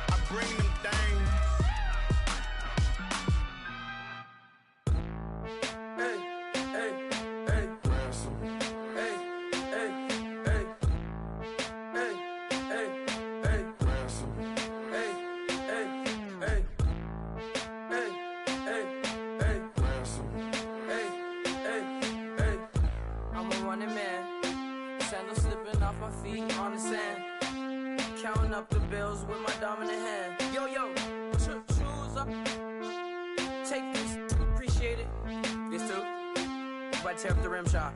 I bring them things. Hey, hey, hey, ransom. Hey, hey, hey, hey, hey, hey, ransom. Hey, hey, hey, hey, hey, hey, ransom. Hey, hey, hey. I'm a running man. Sandals slipping off my feet on the sand. Counting up the bills with my dominant hand. Yo, choose up. Take this, appreciate it. This too. Right tear up the rim shot.